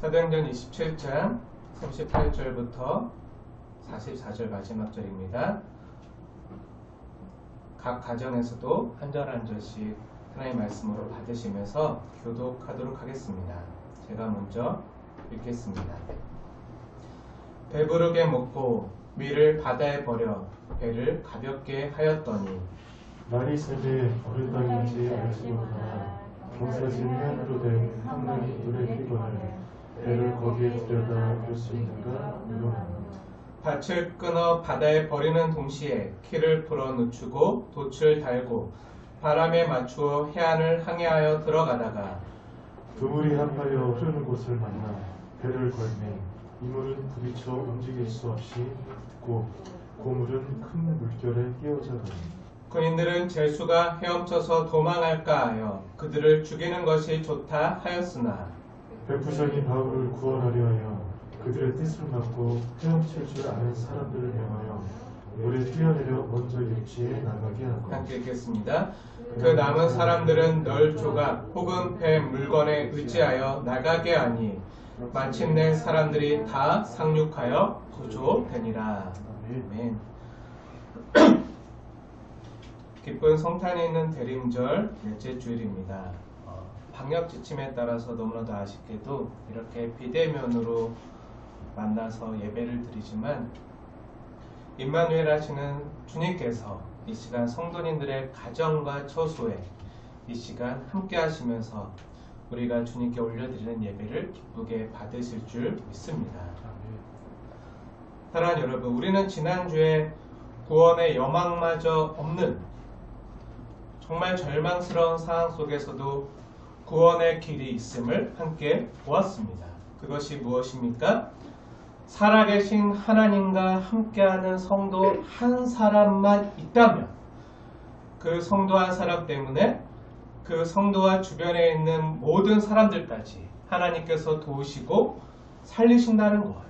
사도행전 27장 38절부터 44절 마지막 절입니다. 각 가정에서도 한 절 한 절씩 하나님의 말씀으로 받으시면서 교독하도록 하겠습니다. 제가 먼저 읽겠습니다. 배부르게 먹고 위를 바다에 버려 배를 가볍게 하였더니 날이 새되 어른당인지 알지 못하나 경사진 해안으로 된 항만이 눈에 띄거늘 배를 거기에 들여다 놓을 수 있는가 의논하노라. 밭을 끊어 바다에 버리는 동시에 키를 풀어 늦추고 돛을 달고 바람에 맞추어 해안을 항해하여 들어가다가 그물이 한파여 흐르는 곳을 만나 배를 걸매 이물은 부딪혀 움직일 수 없이 붙고 고물은 큰 물결에 끼어져가니 군인들은 제수가 헤엄쳐서 도망할까 하여 그들을 죽이는 것이 좋다 하였으나 백부장이 바울을 구원하려 하여 그들의 뜻을 막고 헤엄칠 줄 아는 사람들을 명하여 물에 뛰어내려 먼저 육지에 나가게 하고 함께 읽겠습니다. 그 남은 사람들은 널 조각 혹은 배 물건에 의지하여 나가게 하니 마침내 사람들이 다 상륙하여 구조되니라. 아멘. 기쁜 성탄이 있는 대림절 넷째 주일입니다. 방역 지침에 따라서 너무나도 아쉽게도 이렇게 비대면으로 만나서 예배를 드리지만 임마누엘 하시는 주님께서 이 시간 성도님들의 가정과 처소에 이 시간 함께 하시면서 우리가 주님께 올려드리는 예배를 기쁘게 받으실 줄 믿습니다. 사랑하는 여러분, 우리는 지난주에 구원의 여망마저 없는 정말 절망스러운 상황 속에서도 구원의 길이 있음을 함께 보았습니다. 그것이 무엇입니까? 살아계신 하나님과 함께하는 성도 한 사람만 있다면 그 성도 한 사람 때문에 그 성도와 주변에 있는 모든 사람들까지 하나님께서 도우시고 살리신다는 거예요.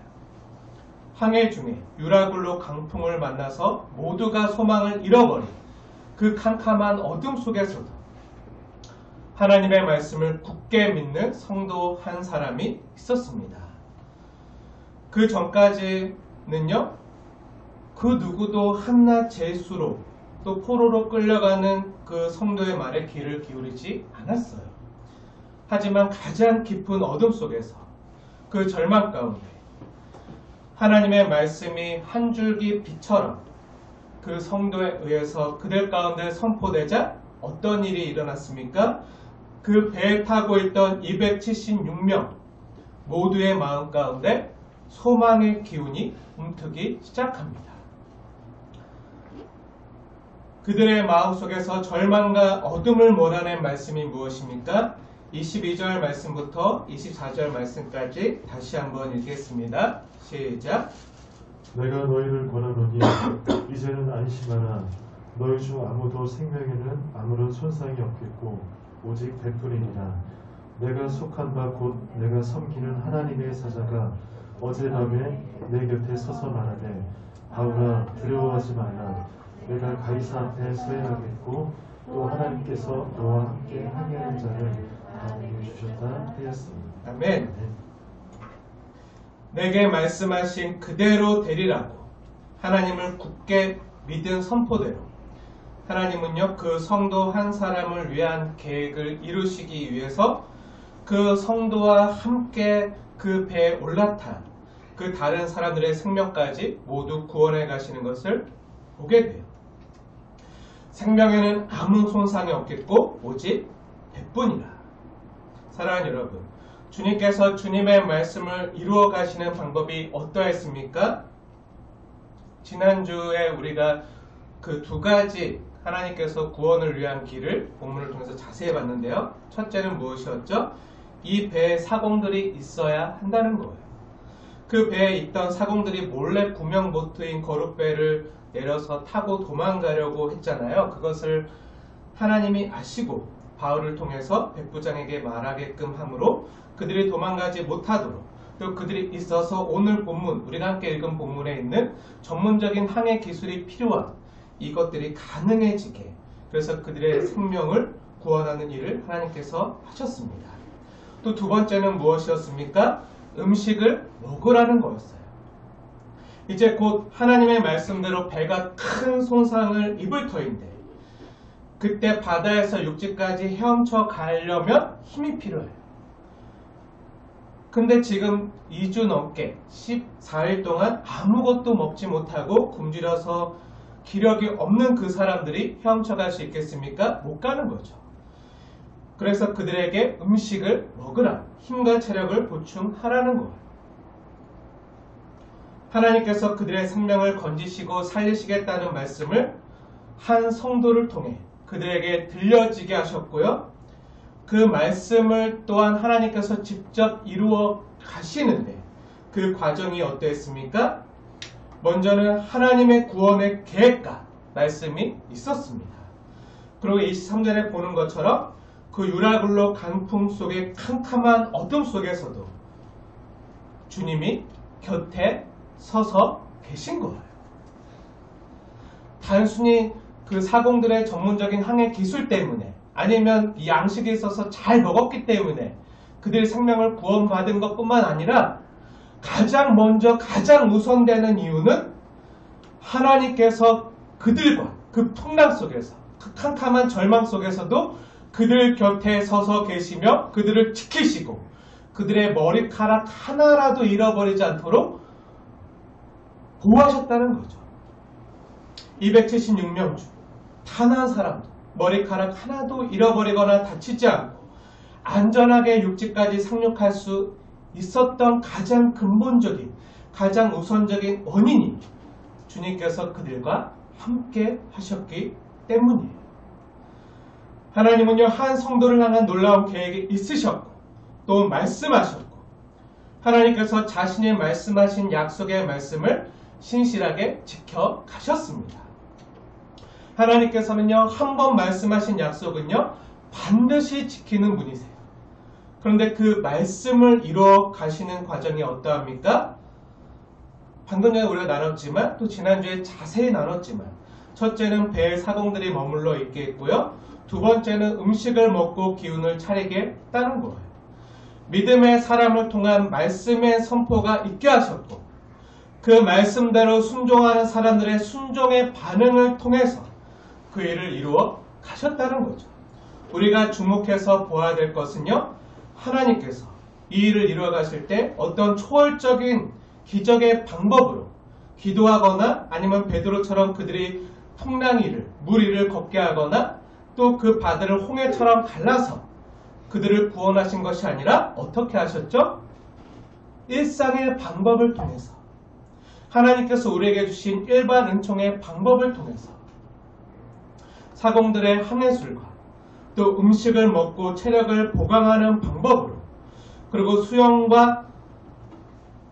항해 중에 유라굴로 강풍을 만나서 모두가 소망을 잃어버린 그 캄캄한 어둠 속에서도 하나님의 말씀을 굳게 믿는 성도 한 사람이 있었습니다. 그 전까지는요, 그 누구도 한낱 재수로 또 포로로 끌려가는 그 성도의 말에 귀를 기울이지 않았어요. 하지만 가장 깊은 어둠 속에서 그 절망 가운데 하나님의 말씀이 한 줄기 빛처럼 그 성도에 의해서 그들 가운데 선포되자 어떤 일이 일어났습니까? 그 배에 타고 있던 276명 모두의 마음 가운데 소망의 기운이 움트기 시작합니다. 그들의 마음속에서 절망과 어둠을 몰아낸 말씀이 무엇입니까? 22절 말씀부터 24절 말씀까지 다시 한번 읽겠습니다. 시작. 내가 너희를 권하노니 이제는 안심하라. 너희 중 아무도 생명에는 아무런 손상이 없겠고 오직 배뿐이니라. 내가 속한 바 곧 내가 섬기는 하나님의 사자가 어젯밤에 내 곁에 서서 말하되 바울아 두려워하지 말라. 내가 가이사 앞에 서야하겠고 또 하나님께서 너와 함께 항해하는 자를 나에게 주셨다 하였습니다. 아멘. 내게 말씀하신 그대로 되리라고 하나님을 굳게 믿은 선포대로 하나님은요, 그 성도 한 사람을 위한 계획을 이루시기 위해서 그 성도와 함께 그 배에 올라탄 그 다른 사람들의 생명까지 모두 구원해 가시는 것을 보게 돼요. 생명에는 아무 손상이 없겠고 오직 배뿐이라. 사랑하는 여러분, 주님께서 주님의 말씀을 이루어 가시는 방법이 어떠했습니까? 지난주에 우리가 그 두 가지 하나님께서 구원을 위한 길을 본문을 통해서 자세히 봤는데요. 첫째는 무엇이었죠? 이 배에 사공들이 있어야 한다는 거예요. 그 배에 있던 사공들이 몰래 구명보트인 거룻배를 내려서 타고 도망가려고 했잖아요. 그것을 하나님이 아시고 바울을 통해서 백부장에게 말하게끔 함으로 그들이 도망가지 못하도록 또 그들이 있어서 오늘 본문, 우리가 함께 읽은 본문에 있는 전문적인 항해 기술이 필요한 이것들이 가능해지게 그래서 그들의 생명을 구원하는 일을 하나님께서 하셨습니다. 또 두 번째는 무엇이었습니까? 음식을 먹으라는 거였어요. 이제 곧 하나님의 말씀대로 배가 큰 손상을 입을 터인데 그때 바다에서 육지까지 헤엄쳐 가려면 힘이 필요해요. 근데 지금 2주 넘게 14일 동안 아무것도 먹지 못하고 굶주려서 기력이 없는 그 사람들이 헤엄쳐 갈 수 있겠습니까? 못 가는 거죠. 그래서 그들에게 음식을 먹으라, 힘과 체력을 보충하라는 거예요. 하나님께서 그들의 생명을 건지시고 살리시겠다는 말씀을 한 성도를 통해 그들에게 들려지게 하셨고요. 그 말씀을 또한 하나님께서 직접 이루어 가시는데 그 과정이 어떠했습니까? 먼저는 하나님의 구원의 계획과 말씀이 있었습니다. 그리고 23절에 보는 것처럼 그 유라굴로 강풍 속의 캄캄한 어둠 속에서도 주님이 곁에 서서 계신 거예요. 단순히 그 사공들의 전문적인 항해 기술 때문에 아니면 이 양식이 있어서 잘 먹었기 때문에 그들의 생명을 구원받은 것뿐만 아니라 가장 먼저 가장 우선되는 이유는 하나님께서 그들과 그 풍랑 속에서 그 캄캄한 절망 속에서도 그들 곁에 서서 계시며 그들을 지키시고 그들의 머리카락 하나라도 잃어버리지 않도록 보호하셨다는 거죠. 276명 중 단 한 사람도 머리카락 하나도 잃어버리거나 다치지 않고 안전하게 육지까지 상륙할 수 있었던 가장 근본적인, 가장 우선적인 원인이 주님께서 그들과 함께 하셨기 때문이에요. 하나님은요, 한 성도를 향한 놀라운 계획이 있으셨고 또 말씀하셨고 하나님께서 자신이 말씀하신 약속의 말씀을 신실하게 지켜가셨습니다. 하나님께서는요, 한 번 말씀하신 약속은요, 반드시 지키는 분이세요. 그런데 그 말씀을 이루어 가시는 과정이 어떠합니까? 방금 전에 우리가 나눴지만 또 지난주에 자세히 나눴지만 첫째는 배에 사공들이 머물러 있게 했고요. 두 번째는 음식을 먹고 기운을 차리게 했다는 거예요. 믿음의 사람을 통한 말씀의 선포가 있게 하셨고 그 말씀대로 순종하는 사람들의 순종의 반응을 통해서 그 일을 이루어 가셨다는 거죠. 우리가 주목해서 보아야 될 것은요, 하나님께서 이 일을 이루어 가실 때 어떤 초월적인 기적의 방법으로 기도하거나 아니면 베드로처럼 그들이 풍랑 위를 물 위를 걷게 하거나 또 그 바다를 홍해처럼 갈라서 그들을 구원하신 것이 아니라 어떻게 하셨죠? 일상의 방법을 통해서 하나님께서 우리에게 주신 일반 은총의 방법을 통해서 사공들의 항해술과 또 음식을 먹고 체력을 보강하는 방법으로 그리고 수영과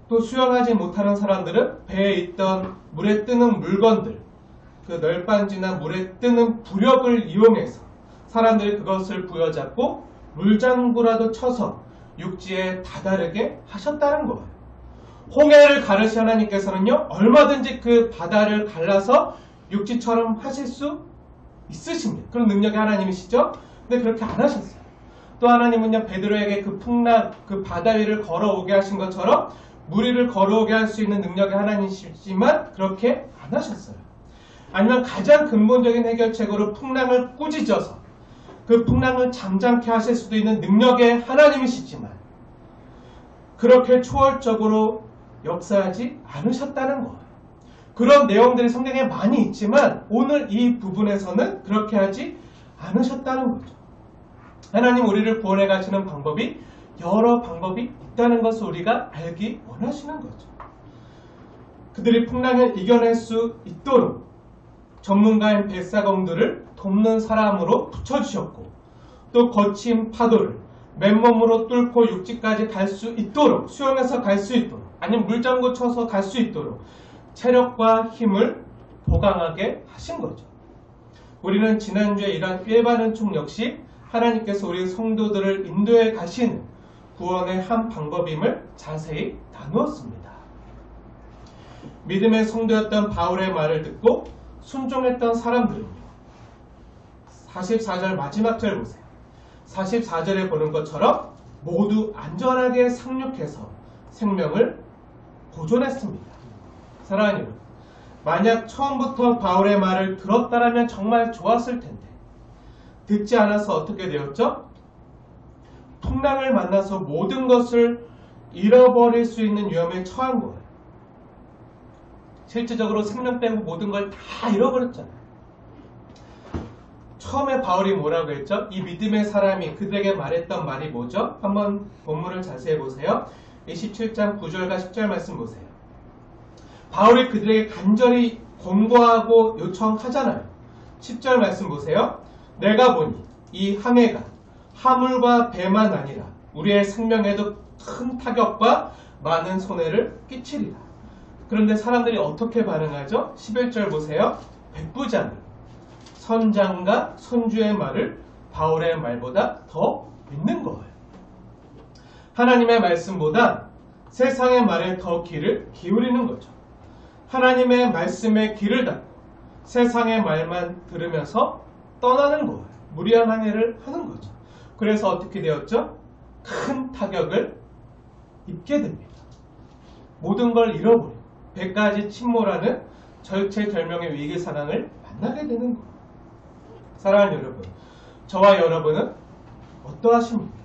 또 수영하지 못하는 사람들은 배에 있던 물에 뜨는 물건들 그 널빤지나 물에 뜨는 부력을 이용해서 사람들이 그것을 부여잡고 물장구라도 쳐서 육지에 다다르게 하셨다는 거예요. 홍해를 가르신 하나님께서는요, 얼마든지 그 바다를 갈라서 육지처럼 하실 수 있으십니다. 그런 능력의 하나님이시죠? 근데 그렇게 안 하셨어요. 또 하나님은요, 베드로에게 그 풍랑, 그 바다 위를 걸어오게 하신 것처럼 물 위를 걸어오게 할 수 있는 능력의 하나님이시지만 그렇게 안 하셨어요. 아니면 가장 근본적인 해결책으로 풍랑을 꾸짖어서 그 풍랑을 잠잠케 하실 수도 있는 능력의 하나님이시지만 그렇게 초월적으로 역사하지 않으셨다는 거예요. 그런 내용들이 성경에 많이 있지만 오늘 이 부분에서는 그렇게 하지 않으셨다는 거죠. 하나님 우리를 구원해 가시는 방법이 여러 방법이 있다는 것을 우리가 알기 원하시는 거죠. 그들이 풍랑을 이겨낼 수 있도록 전문가인 뱃사공들을 돕는 사람으로 붙여주셨고 또 거친 파도를 맨몸으로 뚫고 육지까지 갈 수 있도록 수영해서 갈 수 있도록 아니면 물장구 쳐서 갈 수 있도록 체력과 힘을 보강하게 하신 거죠. 우리는 지난주에 이런 일반 은총 역시 하나님께서 우리 성도들을 인도해 가시는 구원의 한 방법임을 자세히 나누었습니다. 믿음의 성도였던 바울의 말을 듣고 순종했던 사람들은요. 44절 마지막 절 보세요. 44절에 보는 것처럼 모두 안전하게 상륙해서 생명을 보존했습니다. 사랑하는 여러분, 만약 처음부터 바울의 말을 들었다라면 정말 좋았을 텐데 듣지 않아서 어떻게 되었죠? 풍랑을 만나서 모든 것을 잃어버릴 수 있는 위험에 처한 거예요. 실질적으로 생명 빼고 모든 걸 다 잃어버렸잖아요. 처음에 바울이 뭐라고 했죠? 이 믿음의 사람이 그들에게 말했던 말이 뭐죠? 한번 본문을 자세히 보세요. 27장 9절과 10절 말씀 보세요. 바울이 그들에게 간절히 권고하고 요청하잖아요. 10절 말씀 보세요. 내가 보니 이 항해가 화물과 배만 아니라 우리의 생명에도 큰 타격과 많은 손해를 끼치리라. 그런데 사람들이 어떻게 반응하죠? 11절 보세요. 백부장 선장과 선주의 말을 바울의 말보다 더 믿는 거예요. 하나님의 말씀보다 세상의 말에 더 귀를 기울이는 거죠. 하나님의 말씀에 귀를 닫고 세상의 말만 들으면서 떠나는 거예요. 무리한 항해를 하는 거죠. 그래서 어떻게 되었죠? 큰 타격을 입게 됩니다. 모든 걸 잃어버리고 배까지 침몰하는 절체절명의 위기 상황을 만나게 되는 거예요. 사랑하는 여러분, 저와 여러분은 어떠하십니까?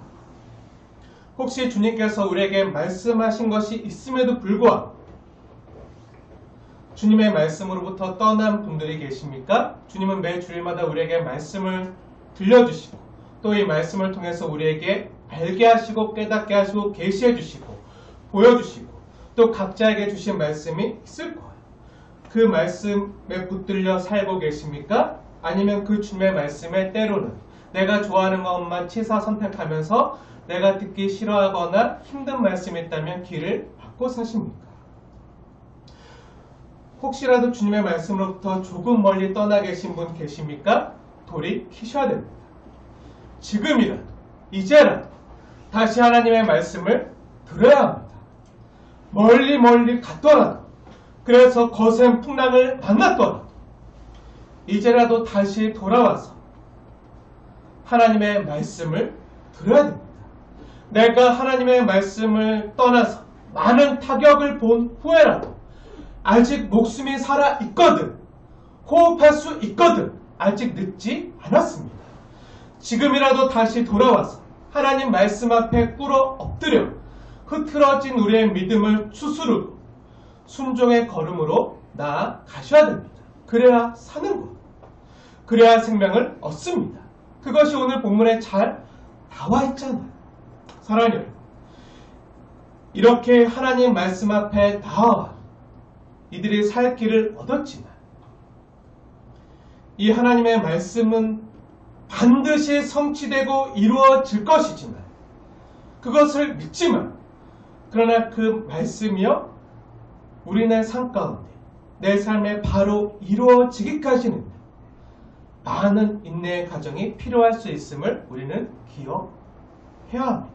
혹시 주님께서 우리에게 말씀하신 것이 있음에도 불구하고 주님의 말씀으로부터 떠난 분들이 계십니까? 주님은 매 주일마다 우리에게 말씀을 들려주시고 또 이 말씀을 통해서 우리에게 알게 하시고 깨닫게 하시고 계시해 주시고 보여주시고 또 각자에게 주신 말씀이 있을 거예요. 그 말씀에 붙들려 살고 계십니까? 아니면 그 주님의 말씀에 때로는 내가 좋아하는 것만 치사 선택하면서 내가 듣기 싫어하거나 힘든 말씀이 있다면 귀를 닫고 사십니까? 혹시라도 주님의 말씀으로부터 조금 멀리 떠나 계신 분 계십니까? 돌이키셔야 됩니다. 지금이라도 이제라도 다시 하나님의 말씀을 들어야 합니다. 멀리 갔더라도 그래서 거센 풍랑을 만났더라도 이제라도 다시 돌아와서 하나님의 말씀을 들어야 됩니다. 내가 하나님의 말씀을 떠나서 많은 타격을 본 후에라도 아직 목숨이 살아있거든, 호흡할 수 있거든, 아직 늦지 않았습니다. 지금이라도 다시 돌아와서 하나님 말씀 앞에 꿇어 엎드려 흐트러진 우리의 믿음을 추스르고 순종의 걸음으로 나아가셔야 됩니다. 그래야 사는 것, 그래야 생명을 얻습니다. 그것이 오늘 본문에 잘 나와 있잖아요. 사랑하는 여러분, 이렇게 하나님 말씀 앞에 나와 이들이 살 길을 얻었지만 이 하나님의 말씀은 반드시 성취되고 이루어질 것이지만 그것을 믿지만 그러나 그 말씀이요 우리네 삶 가운데 내 삶에 바로 이루어지기까지는 많은 인내의 과정이 필요할 수 있음을 우리는 기억해야 합니다.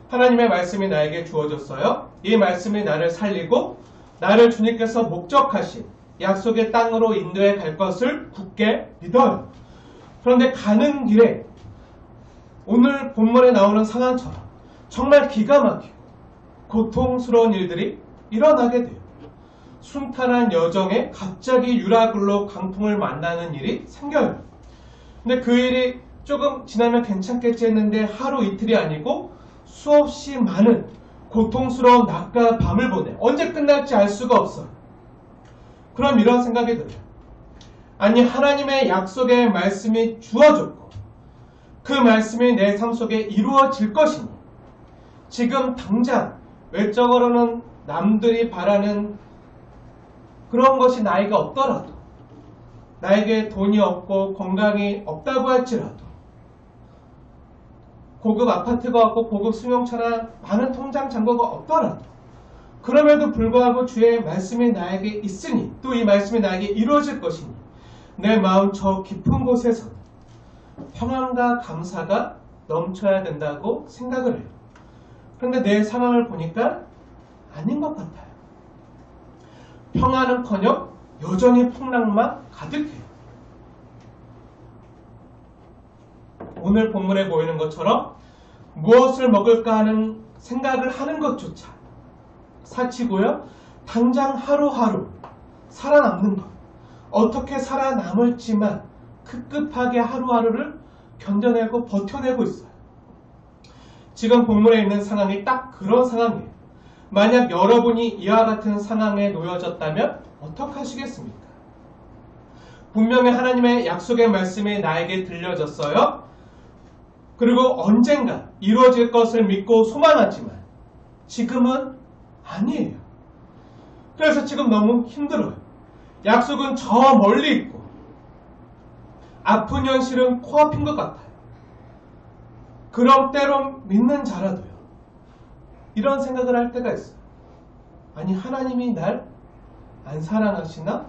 하나님의 말씀이 나에게 주어졌어요. 이 말씀이 나를 살리고 나를 주님께서 목적하신 약속의 땅으로 인도해 갈 것을 굳게 믿어요. 그런데 가는 길에 오늘 본문에 나오는 상황처럼 정말 기가 막히고 고통스러운 일들이 일어나게 돼요. 순탄한 여정에 갑자기 유라굴로 강풍을 만나는 일이 생겨요. 근데 그 일이 조금 지나면 괜찮겠지 했는데 하루 이틀이 아니고 수없이 많은 고통스러운 낮과 밤을 보내 언제 끝날지 알 수가 없어요. 그럼 이런 생각이 들어요. 아니 하나님의 약속의 말씀이 주어졌고 그 말씀이 내 삶 속에 이루어질 것이니 지금 당장 외적으로는 남들이 바라는 그런 것이 나에게 없더라도 나에게 돈이 없고 건강이 없다고 할지라도 고급 아파트가 없고 고급 승용차나 많은 통장 잔고가 없더라도 그럼에도 불구하고 주의 말씀이 나에게 있으니 또 이 말씀이 나에게 이루어질 것이니 내 마음 저 깊은 곳에서 평안과 감사가 넘쳐야 된다고 생각을 해요. 그런데 내 상황을 보니까 아닌 것 같아요. 평안은커녕 여전히 풍랑만 가득해요. 오늘 본문에 보이는 것처럼 무엇을 먹을까 하는 생각을 하는 것조차 사치고요. 당장 하루하루 살아남는 것, 어떻게 살아남을지만 급급하게 하루하루를 견뎌내고 버텨내고 있어요. 지금 본문에 있는 상황이 딱 그런 상황이에요. 만약 여러분이 이와 같은 상황에 놓여졌다면 어떡하시겠습니까? 분명히 하나님의 약속의 말씀이 나에게 들려졌어요. 그리고 언젠가 이루어질 것을 믿고 소망하지만 지금은 아니에요. 그래서 지금 너무 힘들어요. 약속은 저 멀리 있고 아픈 현실은 코앞인 것 같아요. 그럼 때론 믿는 자라도요. 이런 생각을 할 때가 있어요. 아니 하나님이 날 안 사랑하시나?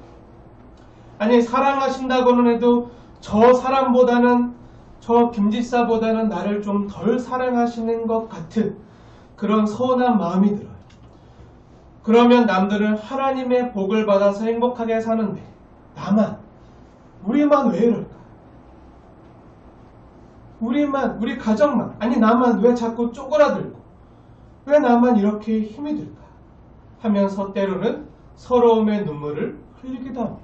아니 사랑하신다고는 해도 저 사람보다는 저 김지사보다는 나를 좀 덜 사랑하시는 것 같은 그런 서운한 마음이 들어요. 그러면 남들은 하나님의 복을 받아서 행복하게 사는데 나만, 우리만 왜 이럴까? 우리 가정만, 아니 나만 왜 자꾸 쪼그라들고 왜 나만 이렇게 힘이 들까? 하면서 때로는 서러움의 눈물을 흘리기도 합니다.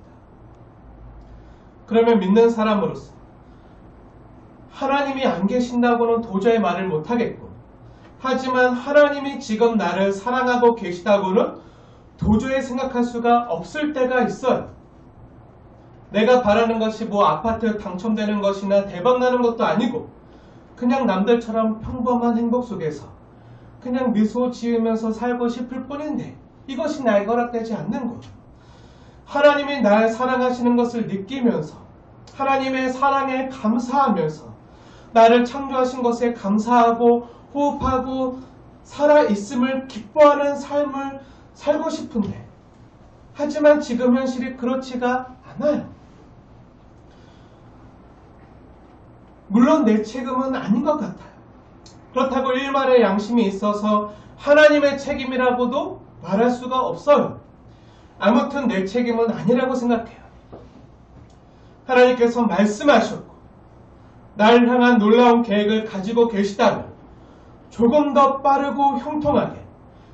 그러면 믿는 사람으로서 하나님이 안 계신다고는 도저히 말을 못하겠고, 하지만 하나님이 지금 나를 사랑하고 계시다고는 도저히 생각할 수가 없을 때가 있어요. 내가 바라는 것이 뭐 아파트 당첨되는 것이나 대박나는 것도 아니고 그냥 남들처럼 평범한 행복 속에서 그냥 미소 지으면서 살고 싶을 뿐인데 이것이 나에게 허락되지 않는 것. 하나님이 날 사랑하시는 것을 느끼면서 하나님의 사랑에 감사하면서 나를 창조하신 것에 감사하고 호흡하고 살아있음을 기뻐하는 삶을 살고 싶은데 하지만 지금 현실이 그렇지가 않아요. 물론 내 책임은 아닌 것 같아요. 그렇다고 일말의 양심이 있어서 하나님의 책임이라고도 말할 수가 없어요. 아무튼 내 책임은 아니라고 생각해요. 하나님께서 말씀하셨고 날 향한 놀라운 계획을 가지고 계시다면 조금 더 빠르고 형통하게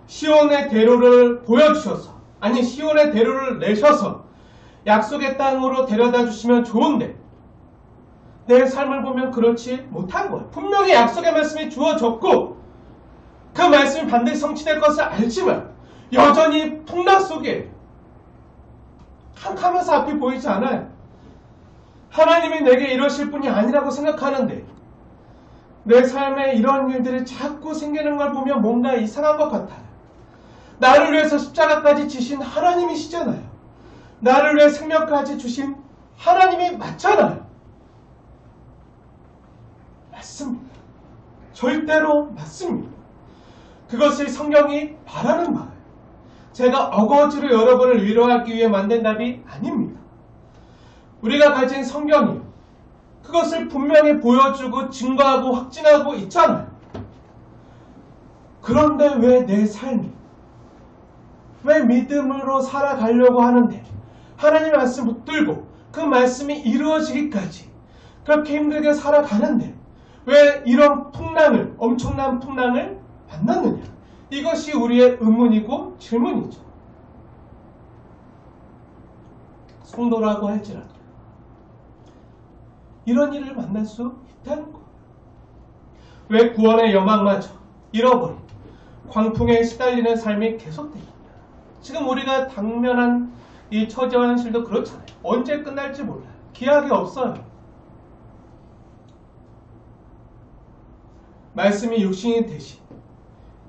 시온의 대로를 보여주셔서, 아니 시온의 대로를 내셔서 약속의 땅으로 데려다 주시면 좋은데 내 삶을 보면 그렇지 못한 거예요. 분명히 약속의 말씀이 주어졌고 그 말씀이 반드시 성취될 것을 알지만 여전히 풍랑 속에 캄캄해서 앞이 보이지 않아요. 하나님이 내게 이러실 분이 아니라고 생각하는데 내 삶에 이런 일들이 자꾸 생기는 걸 보면 뭔가 이상한 것 같아요. 나를 위해서 십자가까지 지신 하나님이시잖아요. 나를 위해 생명까지 주신 하나님이 맞잖아요. 맞습니다. 절대로 맞습니다. 그것이 성경이 바라는 바예요. 제가 어거지로 여러분을 위로하기 위해 만든 답이 아닙니다. 우리가 가진 성경이 그것을 분명히 보여주고 증거하고 확진하고 있잖아요. 그런데 왜 내 삶이, 왜 믿음으로 살아가려고 하는데 하나님의 말씀 붙들고 그 말씀이 이루어지기까지 그렇게 힘들게 살아가는데 왜 이런 풍랑을, 엄청난 풍랑을 만났느냐? 이것이 우리의 의문이고 질문이죠. 성도라고 할지라도 이런 일을 만날 수 있다는 것. 왜 구원의 여망마저 잃어버린 광풍에 시달리는 삶이 계속됩니다. 지금 우리가 당면한 이 처지와 현실도 그렇잖아요. 언제 끝날지 몰라요. 기약이 없어요. 말씀이 육신이 되신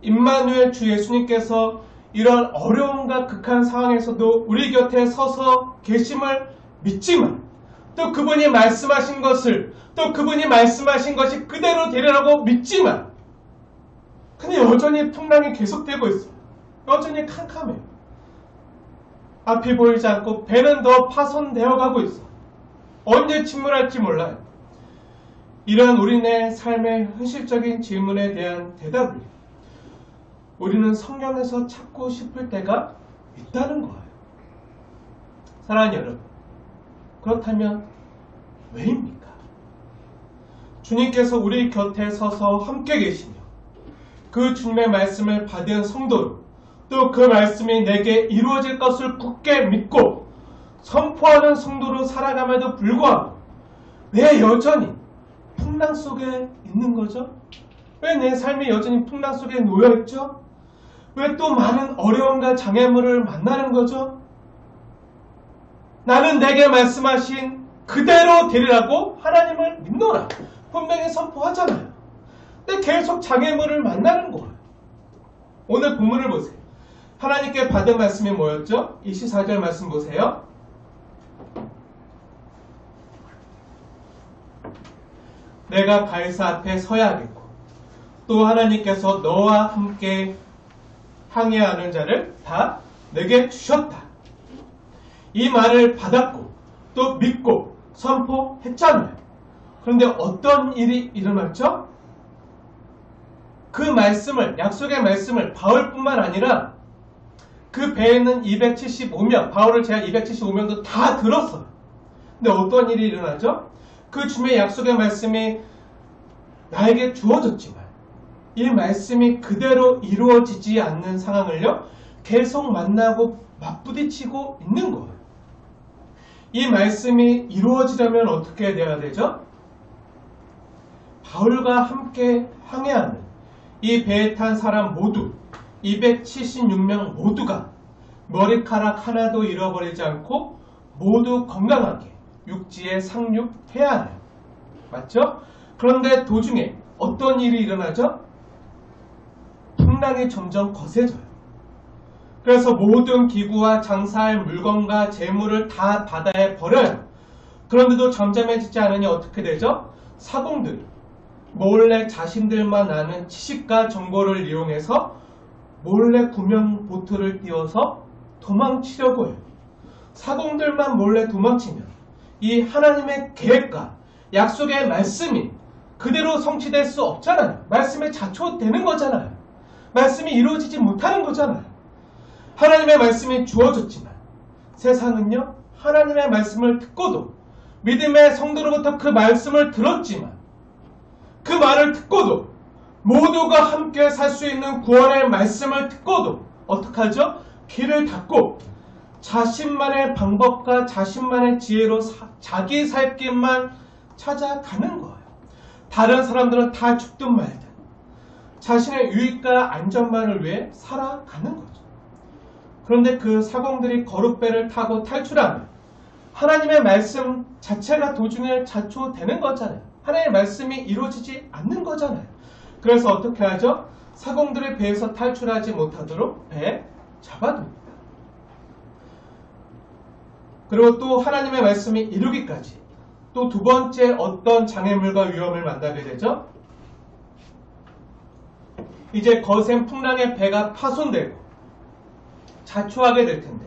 임마누엘 주 예수님께서 이런 어려움과 극한 상황에서도 우리 곁에 서서 계심을 믿지만 또 그분이 말씀하신 것을, 또 그분이 말씀하신 것이 그대로 되리라고 믿지만 근데 여전히 풍랑이 계속되고 있어요. 여전히 캄캄해요. 앞이 보이지 않고 배는 더 파손되어 가고 있어. 언제 침몰할지 몰라요. 이러한 우리네 삶의 현실적인 질문에 대한 대답을 우리는 성경에서 찾고 싶을 때가 있다는 거예요. 사랑하는 여러분, 그렇다면 왜입니까? 주님께서 우리 곁에 서서 함께 계시며 그 주님의 말씀을 받은 성도로 또 그 말씀이 내게 이루어질 것을 굳게 믿고 선포하는 성도로 살아감에도 불구하고 왜 여전히 풍랑 속에 있는 거죠? 왜 내 삶이 여전히 풍랑 속에 놓여있죠? 왜 또 많은 어려움과 장애물을 만나는 거죠? 나는 내게 말씀하신 그대로 되리라고 하나님을 믿노라. 분명히 선포하잖아요. 근데 계속 장애물을 만나는 거예요. 오늘 본문을 보세요. 하나님께 받은 말씀이 뭐였죠? 24절 말씀 보세요. 내가 가이사 앞에 서야겠고 또 하나님께서 너와 함께 항해하는 자를 다 내게 주셨다. 이 말을 받았고 또 믿고 선포했잖아요. 그런데 어떤 일이 일어났죠? 그 말씀을, 약속의 말씀을 바울뿐만 아니라 그 배에 있는 275명, 바울을 제한 275명도 다 들었어요. 근데 어떤 일이 일어나죠? 그 주님의 약속의 말씀이 나에게 주어졌지만 이 말씀이 그대로 이루어지지 않는 상황을요, 계속 만나고 맞부딪히고 있는 거예요. 이 말씀이 이루어지려면 어떻게 돼야 되죠? 바울과 함께 항해하는 이 배에 탄 사람 모두 276명 모두가 머리카락 하나도 잃어버리지 않고 모두 건강하게 육지에 상륙해야 해요. 맞죠? 그런데 도중에 어떤 일이 일어나죠? 풍랑이 점점 거세져요. 그래서 모든 기구와 장사할 물건과 재물을 다 바다에 버려요. 그런데도 잠잠해지지 않으니 어떻게 되죠? 사공들이 몰래 자신들만 아는 지식과 정보를 이용해서 몰래 구명 보트를 띄워서 도망치려고 해요. 사공들만 몰래 도망치면 이 하나님의 계획과 약속의 말씀이 그대로 성취될 수 없잖아요. 말씀에 자초되는 거잖아요. 말씀이 이루어지지 못하는 거잖아요. 하나님의 말씀이 주어졌지만 세상은요, 하나님의 말씀을 듣고도 믿음의 성도로부터 그 말씀을 들었지만 그 말을 듣고도 모두가 함께 살 수 있는 구원의 말씀을 듣고도 어떡하죠? 귀를 닫고 자신만의 방법과 자신만의 지혜로 자기 살 길만 찾아가는 거예요. 다른 사람들은 다 죽든 말든 자신의 유익과 안전만을 위해 살아가는 거죠. 그런데 그 사공들이 거룩배를 타고 탈출하면 하나님의 말씀 자체가 도중에 자초되는 거잖아요. 하나님의 말씀이 이루어지지 않는 거잖아요. 그래서 어떻게 하죠? 사공들의 배에서 탈출하지 못하도록 배에 잡아둡니다. 그리고 또 하나님의 말씀이 이루기까지 또 두 번째 어떤 장애물과 위험을 만나게 되죠? 이제 거센 풍랑에 배가 파손되고 자초하게 될 텐데,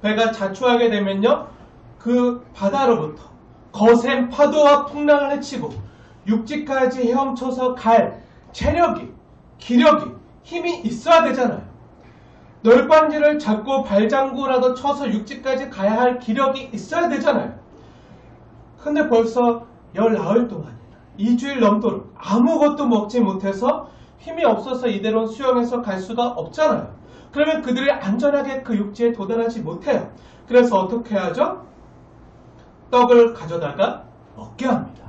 배가 자초하게 되면요, 그 바다로부터 거센 파도와 풍랑을 헤치고 육지까지 헤엄쳐서 갈 체력이, 기력이, 힘이 있어야 되잖아요. 널빤지를 잡고 발장구라도 쳐서 육지까지 가야 할 기력이 있어야 되잖아요. 근데 벌써 열나흘 동안이나 2주일 넘도록 아무것도 먹지 못해서 힘이 없어서 이대로 수영해서 갈 수가 없잖아요. 그러면 그들이 안전하게 그 육지에 도달하지 못해요. 그래서 어떻게 하죠? 떡을 가져다가 먹게 합니다.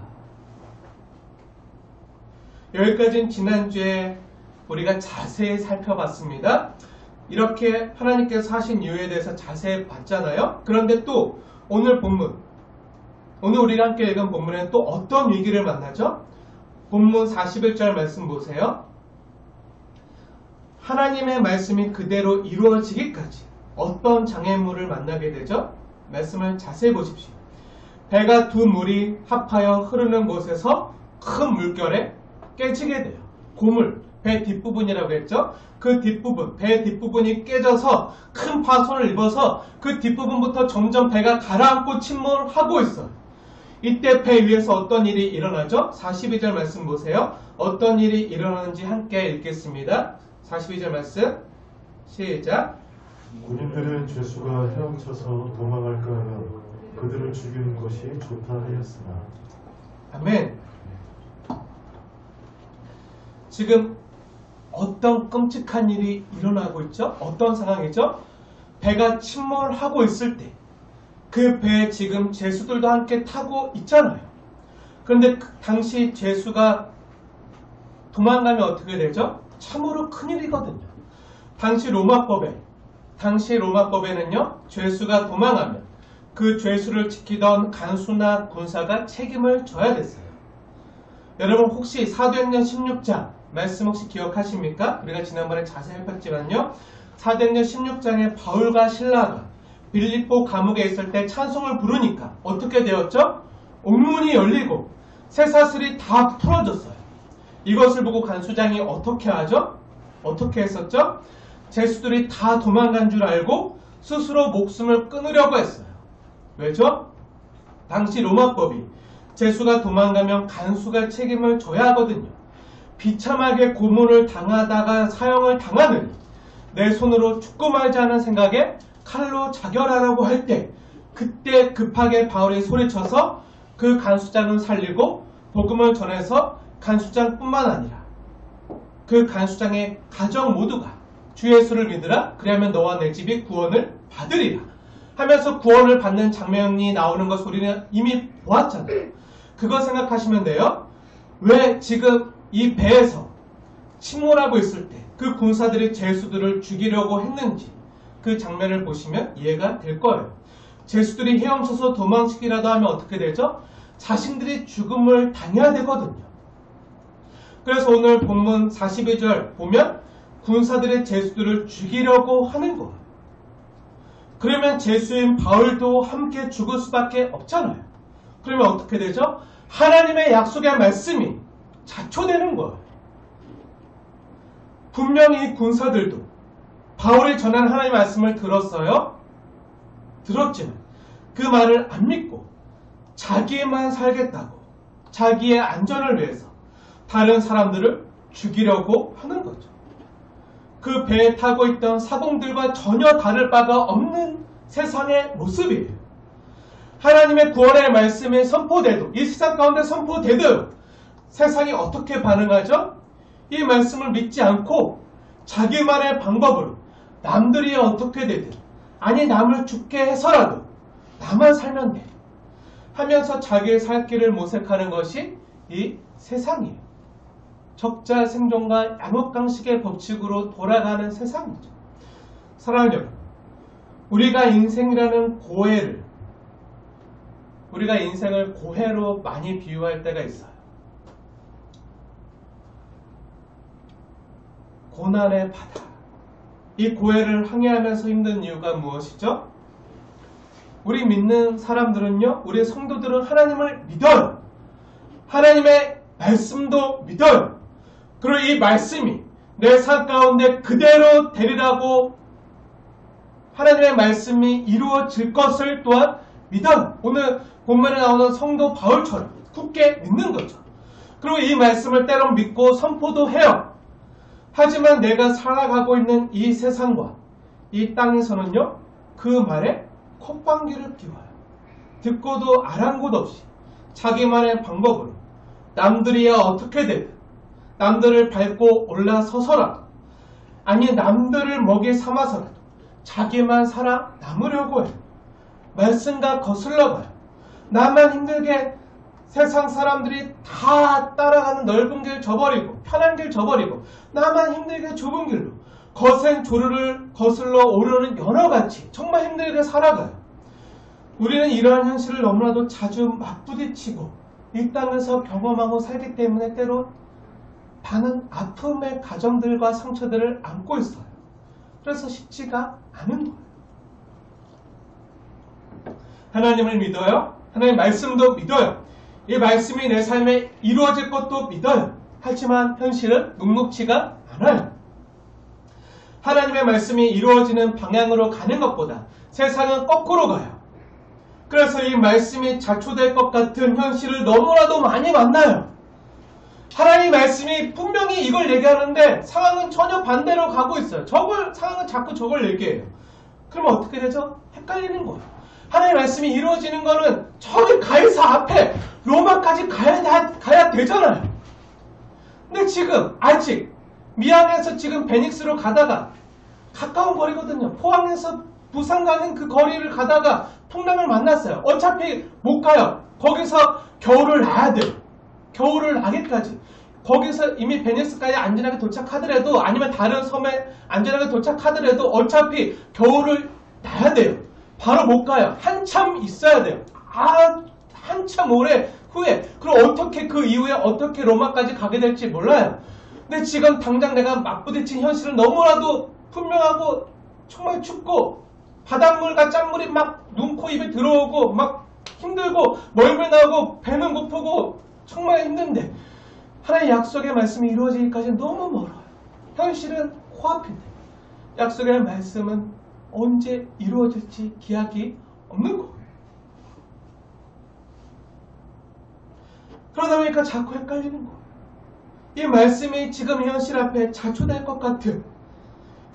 여기까지는 지난주에 우리가 자세히 살펴봤습니다. 이렇게 하나님께서 하신 이유에 대해서 자세히 봤잖아요. 그런데 또 오늘 본문, 오늘 우리가 함께 읽은 본문에는 또 어떤 위기를 만나죠? 본문 41절 말씀 보세요. 하나님의 말씀이 그대로 이루어지기까지 어떤 장애물을 만나게 되죠? 말씀을 자세히 보십시오. 배가 두 물이 합하여 흐르는 곳에서 큰 물결에 깨지게 돼요. 고물, 배 뒷부분이라고 했죠? 그 뒷부분, 배 뒷부분이 깨져서 큰 파손을 입어서 그 뒷부분부터 점점 배가 가라앉고 침몰하고 있어요. 이때 배 위에서 어떤 일이 일어나죠? 42절 말씀 보세요. 어떤 일이 일어나는지 함께 읽겠습니다. 42절 말씀 시작. 군인들은 죄수가 헤엄쳐서 도망할까 하여 그들을 죽이는 것이 좋다 하였으나. 아멘. 지금 어떤 끔찍한 일이 일어나고 있죠? 어떤 상황이죠? 배가 침몰하고 있을 때 그 배에 지금 죄수들도 함께 타고 있잖아요. 그런데 당시 죄수가 도망가면 어떻게 되죠? 참으로 큰일이거든요. 당시 로마법에는요, 죄수가 도망하면 그 죄수를 지키던 간수나 군사가 책임을 져야 됐어요. 여러분 혹시 사도행전 16장 말씀 혹시 기억하십니까? 우리가 지난번에 자세히 살폈지만요. 사도행전 16장에 바울과 실라가 빌립보 감옥에 있을 때 찬송을 부르니까 어떻게 되었죠? 옥문이 열리고 쇠사슬이 다 풀어졌어요. 이것을 보고 간수장이 어떻게 하죠? 어떻게 했었죠? 죄수들이 다 도망간 줄 알고 스스로 목숨을 끊으려고 했어요. 왜죠? 당시 로마법이 죄수가 도망가면 간수가 책임을 져야 하거든요. 비참하게 고문을 당하다가 사형을 당하느니 내 손으로 죽고 말지 않은 생각에 칼로 자결하라고 할 때 그때 급하게 바울이 소리쳐서 그 간수장을 살리고 복음을 전해서 간수장뿐만 아니라 그 간수장의 가정 모두가 주 예수를 믿으라 그리하면 너와 내 집이 구원을 받으리라 하면서 구원을 받는 장면이 나오는 것을 우리는 이미 보았잖아요. 그거 생각하시면 돼요. 왜 지금 이 배에서 침몰하고 있을 때 그 군사들이 죄수들을 죽이려고 했는지 그 장면을 보시면 이해가 될 거예요. 죄수들이 헤엄쳐서 도망치기라도 하면 어떻게 되죠? 자신들이 죽음을 당해야 되거든요. 그래서 오늘 본문 42절 보면 군사들의 죄수들을 죽이려고 하는 거예요. 그러면 죄수인 바울도 함께 죽을 수밖에 없잖아요. 그러면 어떻게 되죠? 하나님의 약속의 말씀이 자초되는 거예요. 분명히 군사들도 바울이 전한 하나님의 말씀을 들었어요. 들었지만 그 말을 안 믿고 자기만 살겠다고 자기의 안전을 위해서 다른 사람들을 죽이려고 하는 거죠. 그 배에 타고 있던 사공들과 전혀 다를 바가 없는 세상의 모습이에요. 하나님의 구원의 말씀이 선포돼도 이 세상 가운데 선포돼도 세상이 어떻게 반응하죠? 이 말씀을 믿지 않고 자기만의 방법으로 남들이 어떻게 되든 아니 남을 죽게 해서라도 나만 살면 돼 하면서 자기의 살 길을 모색하는 것이 이 세상이에요. 적자 생존과 암흑강식의 법칙으로 돌아가는 세상이죠. 사랑하는 여러분, 우리가 인생이라는 우리가 인생을 고해로 많이 비유할 때가 있어요. 고난의 바다. 이 고해를 항해하면서 힘든 이유가 무엇이죠? 우리 믿는 사람들은요, 우리 성도들은 하나님을 믿어요. 하나님의 말씀도 믿어요. 그리고 이 말씀이 내 삶 가운데 그대로 되리라고 하나님의 말씀이 이루어질 것을 또한 믿어요. 오늘 본문에 나오는 성도 바울처럼 굳게 믿는 거죠. 그리고 이 말씀을 때론 믿고 선포도 해요. 하지만 내가 살아가고 있는 이 세상과 이 땅에서는요, 그 말에 콧방귀를 끼워요. 듣고도 아랑곳 없이 자기만의 방법으로 남들이야 어떻게 되든 남들을 밟고 올라서서라도 아니 남들을 먹이 삼아서라도 자기만 살아남으려고 해요. 말씀과 거슬러가요. 나만 힘들게 세상 사람들이 다 따라가는 넓은 길 저버리고 편한 길 저버리고 나만 힘들게 좁은 길로 거센 조르를 거슬러 오르는 여러가지 정말 힘들게 살아가요. 우리는 이러한 현실을 너무나도 자주 맞부딪히고 이 땅에서 경험하고 살기 때문에 때로 많은 아픔의 가정들과 상처들을 안고 있어요. 그래서 쉽지가 않은 거예요. 하나님을 믿어요. 하나님 말씀도 믿어요. 이 말씀이 내 삶에 이루어질 것도 믿어요. 하지만 현실은 묵묵치가 않아요. 하나님의 말씀이 이루어지는 방향으로 가는 것보다 세상은 거꾸로 가요. 그래서 이 말씀이 자초될 것 같은 현실을 너무나도 많이 만나요. 하나님 말씀이 분명히 이걸 얘기하는데 상황은 전혀 반대로 가고 있어요. 상황은 자꾸 저걸 얘기해요. 그러면 어떻게 되죠? 헷갈리는 거예요. 하나님의 말씀이 이루어지는 거는 저기 가이사 앞에 로마까지 가야 되잖아요. 근데 지금 아직 미안해서 지금 베닉스로 가다가 가까운 거리거든요. 포항에서 부산 가는 그 거리를 가다가 풍랑을 만났어요. 어차피 못 가요. 거기서 겨울을 나야 돼요. 겨울을 나기까지. 거기서 이미 베니스까지 안전하게 도착하더라도 아니면 다른 섬에 안전하게 도착하더라도 어차피 겨울을 나야 돼요. 바로 못 가요. 한참 있어야 돼요. 한참 오래 후에. 그럼 어떻게 그 이후에 어떻게 로마까지 가게 될지 몰라요. 근데 지금 당장 내가 맞부딪힌 현실은 너무나도 분명하고 정말 춥고 바닷물과 짠물이 막 눈, 코, 입에 들어오고 막 힘들고 멀미 나고 배는 고프고 정말 힘든데 하나님의 약속의 말씀이 이루어지기까지는 너무 멀어요. 현실은 코앞인데 약속의 말씀은 언제 이루어질지 기약이 없는 거예요. 그러다 보니까 자꾸 헷갈리는 거예요. 이 말씀이 지금 현실 앞에 자초될 것 같은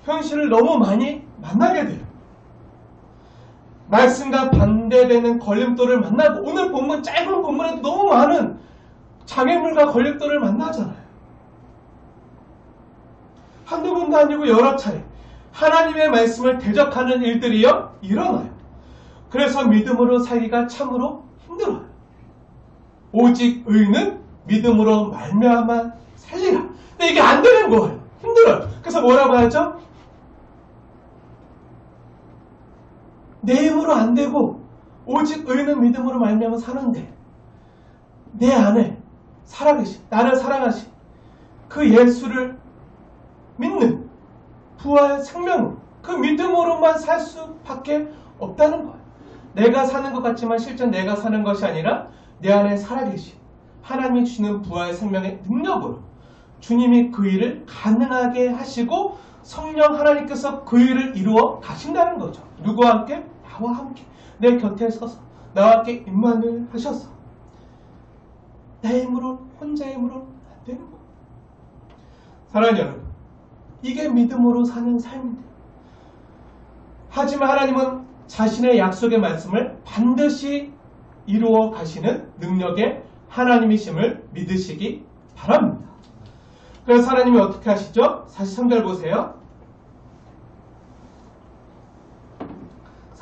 현실을 너무 많이 만나게 돼요. 말씀과 반대되는 걸림돌을 만나고 오늘 본문 짧은 본문에도 너무 많은 장애물과 걸림돌을 만나잖아요. 한두 번도 아니고 여러 차례 하나님의 말씀을 대적하는 일들이요 일어나요. 그래서 믿음으로 살기가 참으로 힘들어요. 오직 의는 믿음으로 말미암아 살리라. 근데 이게 안 되는 거예요. 힘들어요. 그래서 뭐라고 하죠? 내 힘으로 안 되고 오직 의는 믿음으로 말미암아 사는데 내 안에 살아계신 나를 사랑하신 그 예수를 믿는 부활 생명 그 믿음으로만 살 수밖에 없다는 거예요. 내가 사는 것 같지만 실제 내가 사는 것이 아니라 내 안에 살아계신 하나님이 주시는 부활 생명의 능력으로 주님이 그 일을 가능하게 하시고 성령 하나님께서 그 일을 이루어 가신다는 거죠. 누구와 함께? 나와 함께 내 곁에 서서 나와 함께 임만을 하셔서 내 힘으로 혼자의 힘으로 안 되는 거예요. 사랑하는 여러분, 이게 믿음으로 사는 삶인데 하지만 하나님은 자신의 약속의 말씀을 반드시 이루어 가시는 능력의 하나님이심을 믿으시기 바랍니다. 그래서 하나님이 어떻게 하시죠? 43절 보세요.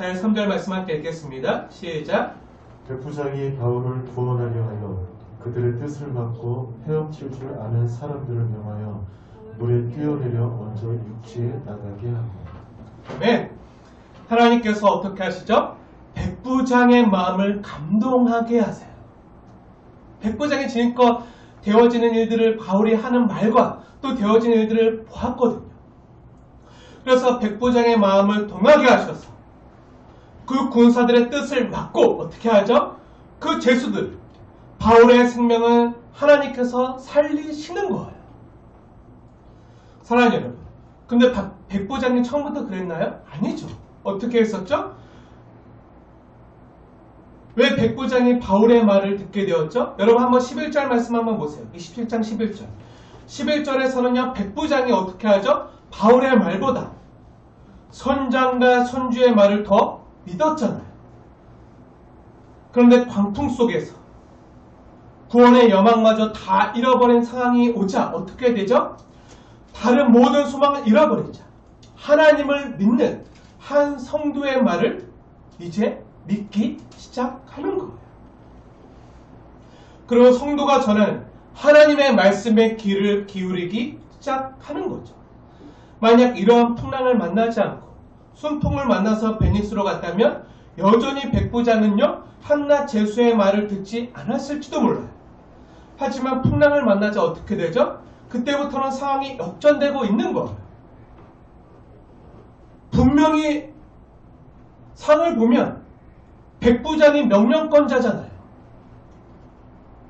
43절 말씀 함께 읽겠습니다. 시작. 백부장이 바울을 구원하려 하여 그들의 뜻을 막고 헤엄칠 줄 아는 사람들을 명하여 물에 뛰어내려 먼저 육지에 나가게 하고. 아멘. 하나님께서 어떻게 하시죠? 백부장의 마음을 감동하게 하세요. 백부장이 지금껏 되어지는 일들을 바울이 하는 말과 또 되어지는 일들을 보았거든요. 그래서 백부장의 마음을 동하게 하셔서 그 군사들의 뜻을 막고 어떻게 하죠? 그 죄수들, 바울의 생명을 하나님께서 살리시는 거예요. 사랑하는 여러분, 근데 백부장이 처음부터 그랬나요? 아니죠. 어떻게 했었죠? 왜 백부장이 바울의 말을 듣게 되었죠? 여러분 한번 11절 말씀 한번 보세요. 27장 11절. 11절에서는요, 백부장이 어떻게 하죠? 바울의 말보다 선장과 선주의 말을 더 믿었잖아요. 그런데 광풍 속에서 구원의 여망마저 다 잃어버린 상황이 오자 어떻게 되죠? 다른 모든 소망을 잃어버리자 하나님을 믿는 한 성도의 말을 이제 믿기 시작하는 거예요. 그리고 성도가 전하는 하나님의 말씀에 귀를 기울이기 시작하는 거죠. 만약 이러한 풍랑을 만나지 않고 순풍을 만나서 베니스로 갔다면 여전히 백부장은요 한낱 제수의 말을 듣지 않았을지도 몰라요. 하지만 풍랑을 만나자 어떻게 되죠? 그때부터는 상황이 역전되고 있는 거예요. 분명히 상을 보면 백부장이 명령권자잖아요.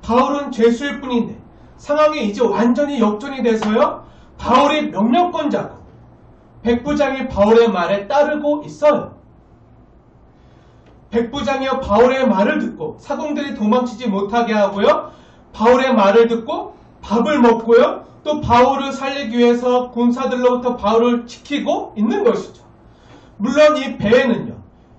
바울은 죄수일 뿐인데 상황이 이제 완전히 역전이 돼서요. 바울이 명령권자고 백부장이 바울의 말에 따르고 있어요. 백부장이요 바울의 말을 듣고 사공들이 도망치지 못하게 하고요. 바울의 말을 듣고 밥을 먹고요. 또 바울을 살리기 위해서 군사들로부터 바울을 지키고 있는 것이죠. 물론 이 배에는요.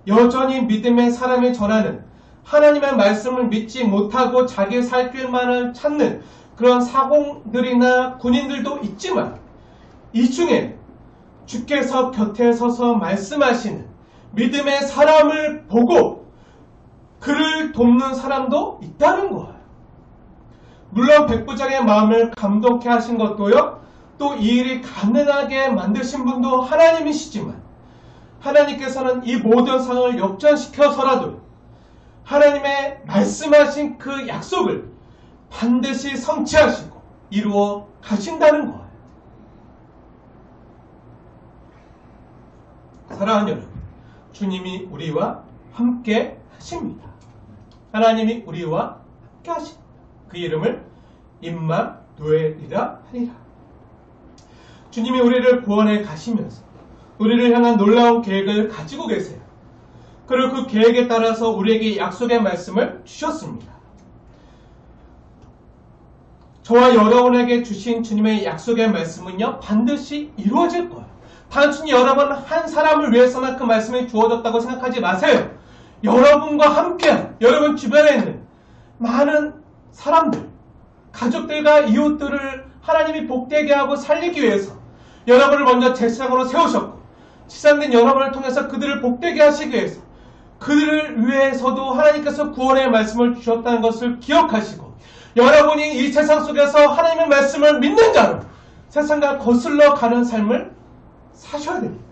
여전히 믿음의 사람이 전하는 하나님의 말씀을 믿지 못하고 자기 살 길만을 찾는 그런 사공들이나 군인들도 있지만 이 중에 주께서 곁에 서서 말씀하시는 믿음의 사람을 보고 그를 돕는 사람도 있다는 거예요. 물론 백부장의 마음을 감동케 하신 것도요, 또 이 일이 가능하게 만드신 분도 하나님이시지만 하나님께서는 이 모든 상황을 역전시켜서라도 하나님의 말씀하신 그 약속을 반드시 성취하시고 이루어 가신다는 거예요. 사랑하는 여러분, 주님이 우리와 함께 하십니다. 하나님이 우리와 함께 하십니다. 그 이름을 임마누엘이라 하리라. 주님이 우리를 구원해 가시면서 우리를 향한 놀라운 계획을 가지고 계세요. 그리고 그 계획에 따라서 우리에게 약속의 말씀을 주셨습니다. 저와 여러분에게 주신 주님의 약속의 말씀은요, 반드시 이루어질 거예요. 단순히 여러분 한 사람을 위해서만 그 말씀이 주어졌다고 생각하지 마세요. 여러분과 함께 여러분 주변에 있는 많은 사람들, 가족들과 이웃들을 하나님이 복되게 하고 살리기 위해서 여러분을 먼저 제사장으로 세우셨고, 지상된 여러분을 통해서 그들을 복되게 하시기 위해서 그들을 위해서도 하나님께서 구원의 말씀을 주셨다는 것을 기억하시고, 여러분이 이 세상 속에서 하나님의 말씀을 믿는 자로 세상과 거슬러 가는 삶을 사셔야 됩니다.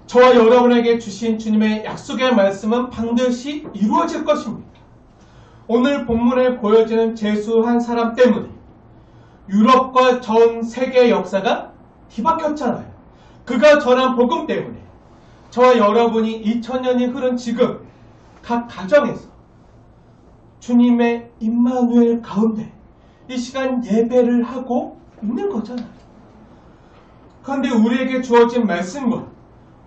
저와 여러분에게 주신 주님의 약속의 말씀은 반드시 이루어질 것입니다. 오늘 본문에 보여지는 제수 한 사람 때문에 유럽과 전 세계 역사가 뒤바뀌었잖아요. 그가 전한 복음 때문에 저와 여러분이 2000년이 흐른 지금 각 가정에서 주님의 임마누엘 가운데 이 시간 예배를 하고 있는 거잖아요. 그런데 우리에게 주어진 말씀과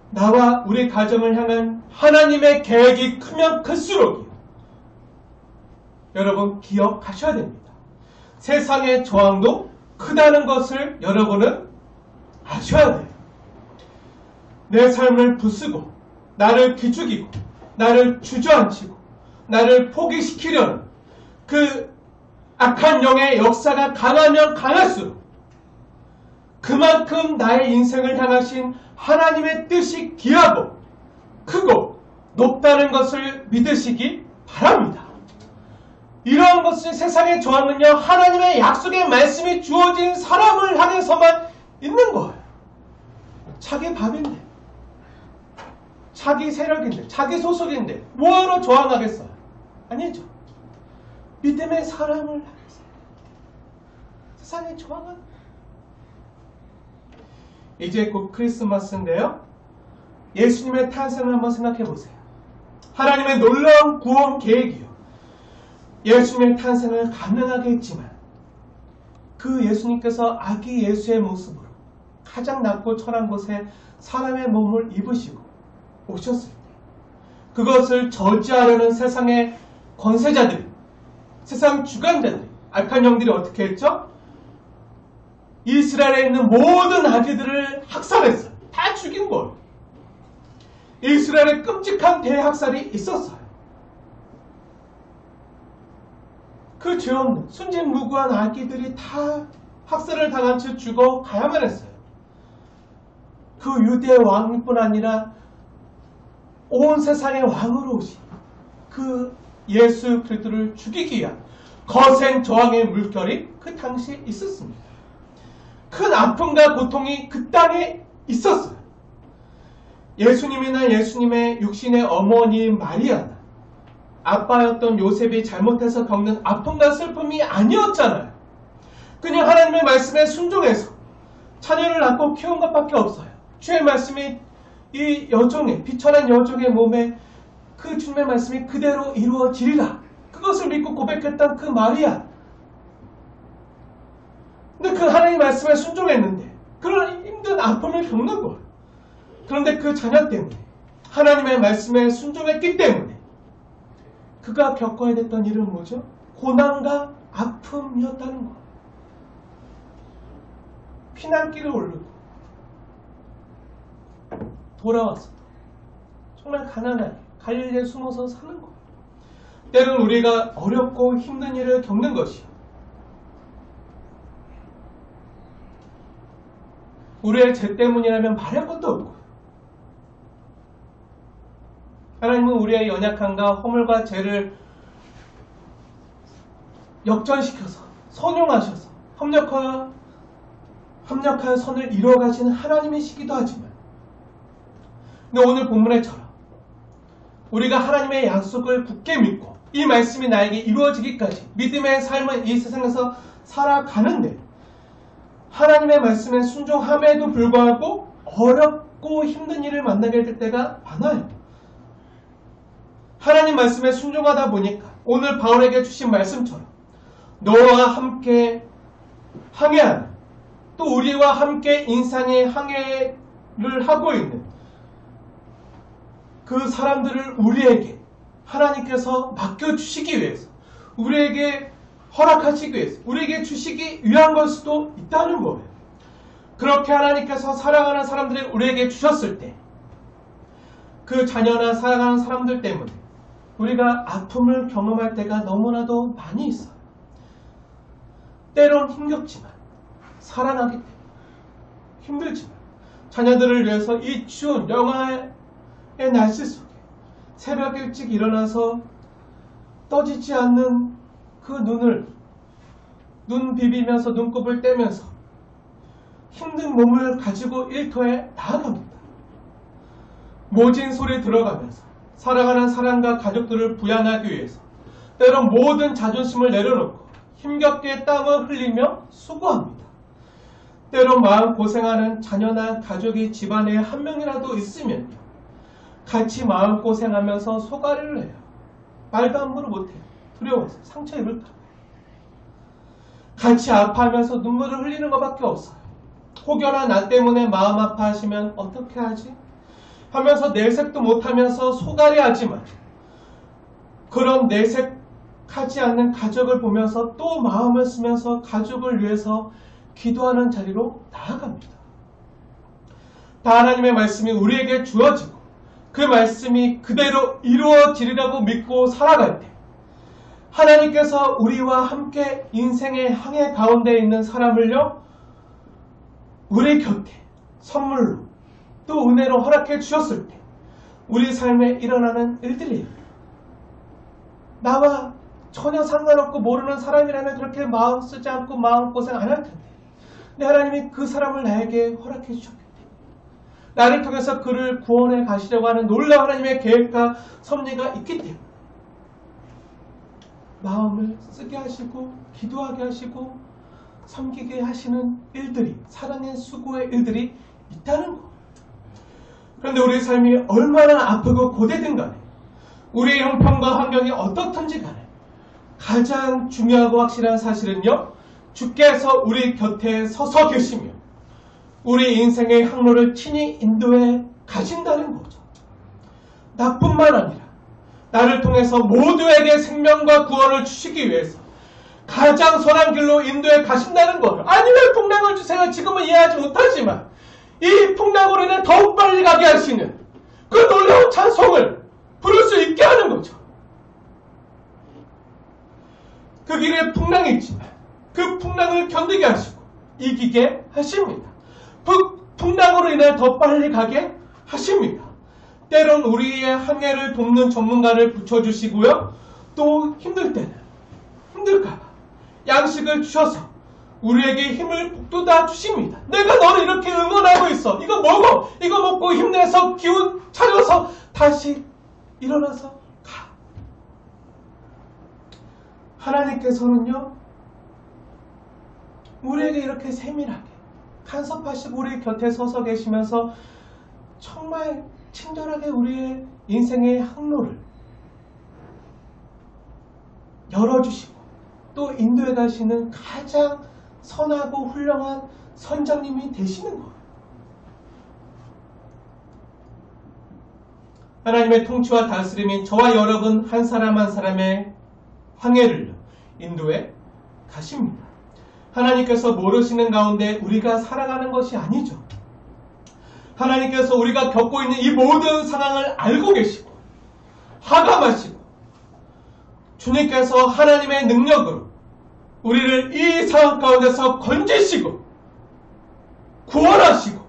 나와 우리 가정을 향한 하나님의 계획이 크면 클수록 여러분 기억하셔야 됩니다. 세상의 저항도 크다는 것을 여러분은 아셔야 돼요. 내 삶을 부수고 나를 기죽이고 나를 주저앉히고 나를 포기시키려는 그 악한 영의 역사가 강하면 강할수록 그만큼 나의 인생을 향하신 하나님의 뜻이 귀하고 크고 높다는 것을 믿으시기 바랍니다. 이러한 것은 세상의 저항은요, 하나님의 약속의 말씀이 주어진 사람을 향해서만 있는 거예요. 자기 밥인데, 자기 세력인데, 자기 소속인데 뭐하러 저항하겠어요? 아니죠. 믿음의 사람을 향해서 세상의 저항은 이제 곧 크리스마스인데요. 예수님의 탄생을 한번 생각해 보세요. 하나님의 놀라운 구원 계획이요. 예수님의 탄생을 가능하게 했지만 그 예수님께서 아기 예수의 모습으로 가장 낮고 천한 곳에 사람의 몸을 입으시고 오셨을 때 그것을 저지하려는 세상의 권세자들이, 세상 주관자들이, 악한 영들이 어떻게 했죠? 이스라엘에 있는 모든 아기들을 학살했어요. 다 죽인 거예요. 이스라엘에 끔찍한 대학살이 있었어요. 그 죄 없는 순진무구한 아기들이 다 학살을 당한 채 죽어 가야만 했어요. 그 유대 왕뿐 아니라 온 세상의 왕으로 오신 그 예수 그리스도를 죽이기 위한 거센 저항의 물결이 그 당시에 있었습니다. 큰 아픔과 고통이 그 땅에 있었어요. 예수님이나 예수님의 육신의 어머니인 마리아나 아빠였던 요셉이 잘못해서 겪는 아픔과 슬픔이 아니었잖아요. 그냥 하나님의 말씀에 순종해서 자녀를 낳고 키운 것밖에 없어요. 주의 말씀이 이 여종의, 비천한 여종의 몸에 그 주님의 말씀이 그대로 이루어지리라. 그것을 믿고 고백했던 그 마리아. 근데 그 하나님의 말씀에 순종했는데 그런 힘든 아픔을 겪는 거예요. 그런데 그 자녀 때문에 하나님의 말씀에 순종했기 때문에 그가 겪어야 됐던 일은 뭐죠? 고난과 아픔이었다는 거예요. 피난길을 오르고 돌아와서 정말 가난하게 갈릴리에 숨어서 사는 거예요. 때로는 우리가 어렵고 힘든 일을 겪는 것이요. 우리의 죄 때문이라면 말할 것도 없고, 하나님은 우리의 연약함과 허물과 죄를 역전시켜서 선용하셔서 합력한 선을 이루어가시는 하나님이시기도 하지만, 근데 오늘 본문에처럼 우리가 하나님의 약속을 굳게 믿고 이 말씀이 나에게 이루어지기까지 믿음의 삶은 이 세상에서 살아가는데, 하나님의 말씀에 순종함에도 불구하고 어렵고 힘든 일을 만나게 될 때가 많아요. 하나님 말씀에 순종하다 보니까 오늘 바울에게 주신 말씀처럼 너와 함께 항해하는, 또 우리와 함께 인생의 항해를 하고 있는 그 사람들을 우리에게 하나님께서 맡겨주시기 위해서, 우리에게 허락하시기 위해서, 우리에게 주시기 위한 걸 수도 있다는 거예요. 그렇게 하나님께서 사랑하는 사람들을 우리에게 주셨을 때, 그 자녀나 사랑하는 사람들 때문에 우리가 아픔을 경험할 때가 너무나도 많이 있어요. 때론 힘겹지만, 사랑하기 때문에 힘들지만, 자녀들을 위해서 이 추운 영하의 날씨 속에 새벽 일찍 일어나서 떠지지 않는 그 눈 비비면서 눈곱을 떼면서 힘든 몸을 가지고 일터에 나아갑니다. 모진 소리 들어가면서 사랑하는 사람과 가족들을 부양하기 위해서 때론 모든 자존심을 내려놓고 힘겹게 땀을 흘리며 수고합니다. 때론 마음고생하는 자녀나 가족이 집안에 한 명이라도 있으면 같이 마음고생하면서 소가리를 해요. 말도 함부로 못해요. 두려워서 상처 입을까 봐. 같이 아파하면서 눈물을 흘리는 것밖에 없어요. 혹여나 나 때문에 마음 아파하시면 어떻게 하지? 하면서 내색도 못하면서 소가리하지만, 그런 내색하지 않는 가족을 보면서 또 마음을 쓰면서 가족을 위해서 기도하는 자리로 나아갑니다. 다 하나님의 말씀이 우리에게 주어지고 그 말씀이 그대로 이루어지리라고 믿고 살아갈 때, 하나님께서 우리와 함께 인생의 항해 가운데 있는 사람을요, 우리 곁에 선물로 또 은혜로 허락해 주셨을 때 우리 삶에 일어나는 일들이에요. 나와 전혀 상관없고 모르는 사람이라면 그렇게 마음 쓰지 않고 마음고생 안 할 텐데, 근데 하나님이 그 사람을 나에게 허락해 주셨기 때문에, 나를 통해서 그를 구원해 가시려고 하는 놀라운 하나님의 계획과 섭리가 있기 때문에 마음을 쓰게 하시고 기도하게 하시고 섬기게 하시는 일들이, 사랑의 수고의 일들이 있다는 거예요. 그런데 우리의 삶이 얼마나 아프고 고되든 간에, 우리의 형편과 환경이 어떻든지 간에 가장 중요하고 확실한 사실은요, 주께서 우리 곁에 서서 계시며 우리 인생의 항로를 친히 인도해 가신다는 거죠. 나뿐만 아니라 나를 통해서 모두에게 생명과 구원을 주시기 위해서 가장 선한 길로 인도해 가신다는 거예요. 아니 왜 풍랑을 주세요? 지금은 이해하지 못하지만 이 풍랑으로 인해 더욱 빨리 가게 하시는 그 놀라운 찬송을 부를 수 있게 하는 거죠. 그 길에 풍랑이 있지만 그 풍랑을 견디게 하시고 이기게 하십니다. 풍랑으로 인해 더 빨리 가게 하십니다. 때론 우리의 항해를 돕는 전문가를 붙여주시고요. 또 힘들 때는 힘들까봐 양식을 주셔서 우리에게 힘을 북돋아 주십니다. 내가 너를 이렇게 응원하고 있어. 이거 먹어. 이거 먹고 힘내서 기운 차려서 다시 일어나서 가. 하나님께서는요, 우리에게 이렇게 세밀하게 간섭하시고 우리 곁에 서서 계시면서 정말 친절하게 우리의 인생의 항로를 열어주시고 또 인도해 가시는 가장 선하고 훌륭한 선장님이 되시는 거예요. 하나님의 통치와 다스림이 저와 여러분 한 사람 한 사람의 항해를 인도해 가십니다. 하나님께서 모르시는 가운데 우리가 살아가는 것이 아니죠. 하나님께서 우리가 겪고 있는 이 모든 상황을 알고 계시고 하감하시고 주님께서 하나님의 능력으로 우리를 이 상황 가운데서 건지시고 구원하시고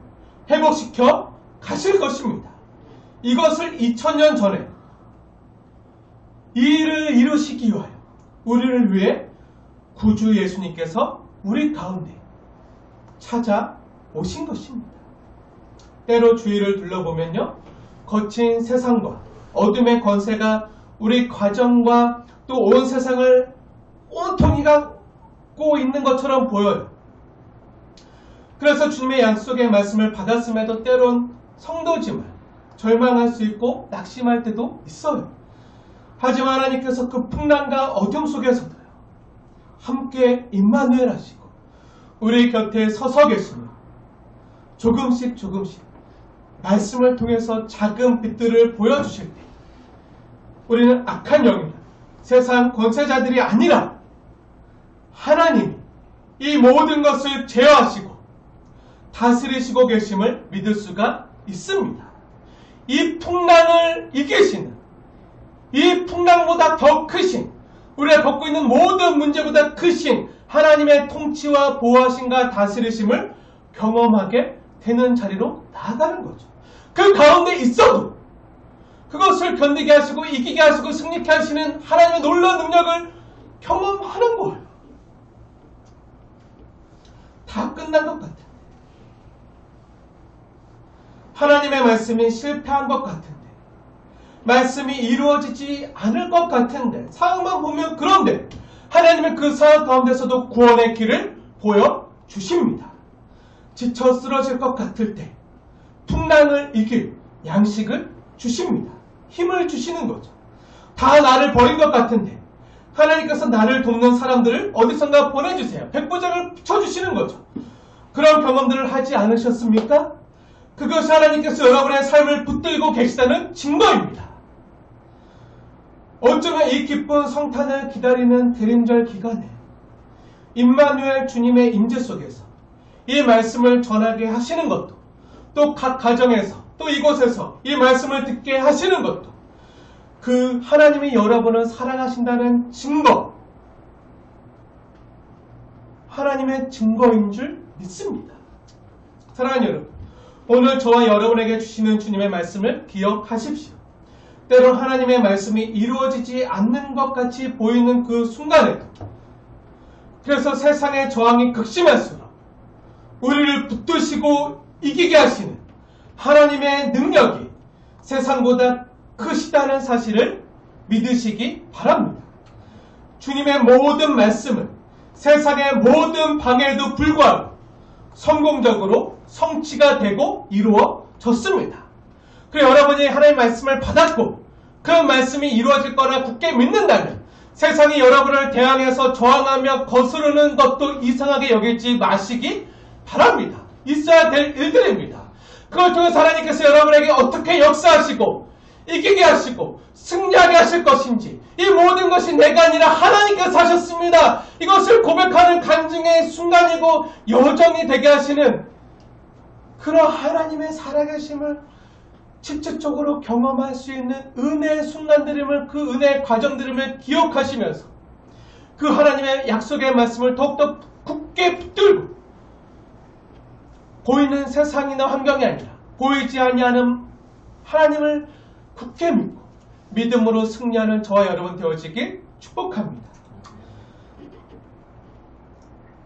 회복시켜 가실 것입니다. 이것을 2000년 전에 이 일을 이루시기 위하여 우리를 위해 구주 예수님께서 우리 가운데 찾아오신 것입니다. 때로 주위를 둘러보면요, 거친 세상과 어둠의 권세가 우리 가정과 또 온 세상을 온통이 갖고 있는 것처럼 보여요. 그래서 주님의 약속의 말씀을 받았음에도 때론 성도지만 절망할 수 있고 낙심할 때도 있어요. 하지만 하나님께서 그 풍랑과 어둠 속에서도요, 함께 임마누엘 하시고 우리 곁에 서서 계시며 조금씩 말씀을 통해서 작은 빛들을 보여주실 때 우리는 악한 영이나 세상 권세자들이 아니라 하나님이 이 모든 것을 제어하시고 다스리시고 계심을 믿을 수가 있습니다. 이 풍랑을 이기시는, 이 풍랑보다 더 크신, 우리가 겪고 있는 모든 문제보다 크신 하나님의 통치와 보호하심과 다스리심을 경험하게 되는 자리로 나아가는 거죠. 그 가운데 있어도 그것을 견디게 하시고 이기게 하시고 승리케 하시는 하나님의 놀라운 능력을 경험하는 거예요. 다 끝난 것 같은데, 하나님의 말씀이 실패한 것 같은데, 말씀이 이루어지지 않을 것 같은데, 상황만 보면 그런데 하나님은 그 상황 가운데서도 구원의 길을 보여주십니다. 지쳐 쓰러질 것 같을 때 풍랑을 이길 양식을 주십니다. 힘을 주시는 거죠. 다 나를 버린 것 같은데 하나님께서 나를 돕는 사람들을 어디선가 보내주세요. 백보장을 쳐주시는 거죠. 그런 경험들을 하지 않으셨습니까? 그것이 하나님께서 여러분의 삶을 붙들고 계시다는 증거입니다. 어쩌면 이 기쁜 성탄을 기다리는 대림절 기간에 임마누엘 주님의 임재 속에서 이 말씀을 전하게 하시는 것도, 또 각 가정에서 또 이곳에서 이 말씀을 듣게 하시는 것도 그 하나님이 여러분을 사랑하신다는 증거, 하나님의 증거인 줄 믿습니다. 사랑하는 여러분, 오늘 저와 여러분에게 주시는 주님의 말씀을 기억하십시오. 때론 하나님의 말씀이 이루어지지 않는 것 같이 보이는 그 순간에도, 그래서 세상의 저항이 극심할수록 우리를 붙드시고 이기게 하시는 하나님의 능력이 세상보다 크시다는 사실을 믿으시기 바랍니다. 주님의 모든 말씀은 세상의 모든 방해에도 불구하고 성공적으로 성취가 되고 이루어졌습니다. 그리고 여러분이 하나님의 말씀을 받았고 그 말씀이 이루어질 거라 굳게 믿는다면 세상이 여러분을 대항해서 저항하며 거스르는 것도 이상하게 여기지 마시기 바랍니다. 있어야 될 일들입니다. 그걸 통해서 하나님께서 여러분에게 어떻게 역사하시고 이기게 하시고 승리하게 하실 것인지, 이 모든 것이 내가 아니라 하나님께서 하셨습니다. 이것을 고백하는 간증의 순간이고 여정이 되게 하시는 그런 하나님의 살아계심을 직접적으로 경험할 수 있는 은혜의 순간들임을, 그 은혜의 과정들임을 기억하시면서 그 하나님의 약속의 말씀을 더욱더 굳게 붙들고 보이는 세상이나 환경이 아니라 보이지 아니하는 하나님을 굳게 믿고 믿음으로 승리하는 저와 여러분 되어지길 축복합니다.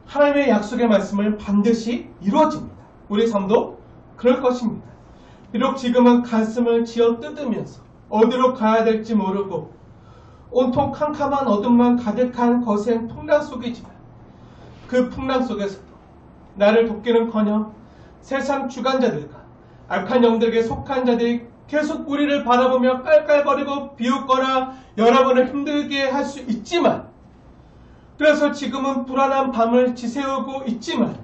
하나님의 약속의 말씀은 반드시 이루어집니다. 우리 삶도 그럴 것입니다. 비록 지금은 가슴을 쥐어 뜯으면서 어디로 가야 될지 모르고 온통 캄캄한 어둠만 가득한 거센 풍랑 속이지만 그 풍랑 속에서도 나를 돕기는커녕 세상 주관자들과 악한 영들에게 속한 자들이 계속 우리를 바라보며 깔깔거리고 비웃거나 여러분을 힘들게 할 수 있지만, 그래서 지금은 불안한 밤을 지새우고 있지만,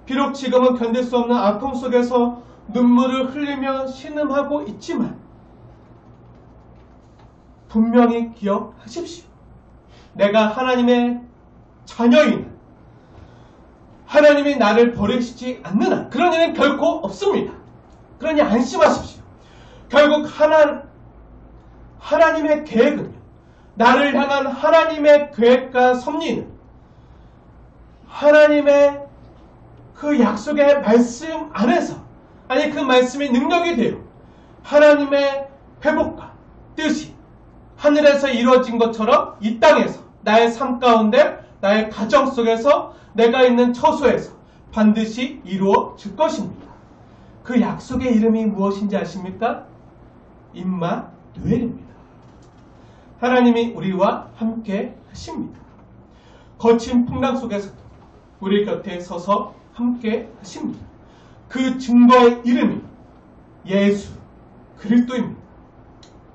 비록 지금은 견딜 수 없는 아픔 속에서 눈물을 흘리며 신음하고 있지만 분명히 기억하십시오. 내가 하나님의 자녀인 하나님이 나를 버리시지 않는 한 그런 일은 결코 없습니다. 그러니 안심하십시오. 결국 하나님의 계획은요, 나를 향한 하나님의 계획과 섭리는 하나님의 그 약속의 말씀 안에서, 아니 그 말씀이 능력이 되어 하나님의 회복과 뜻이 하늘에서 이루어진 것처럼 이 땅에서 나의 삶 가운데, 나의 가정 속에서, 내가 있는 처소에서 반드시 이루어질 것입니다. 그 약속의 이름이 무엇인지 아십니까? 임마누엘입니다. 하나님이 우리와 함께 하십니다. 거친 풍랑 속에서도 우리 곁에 서서 함께 하십니다. 그 증거의 이름이 예수 그리스도입니다.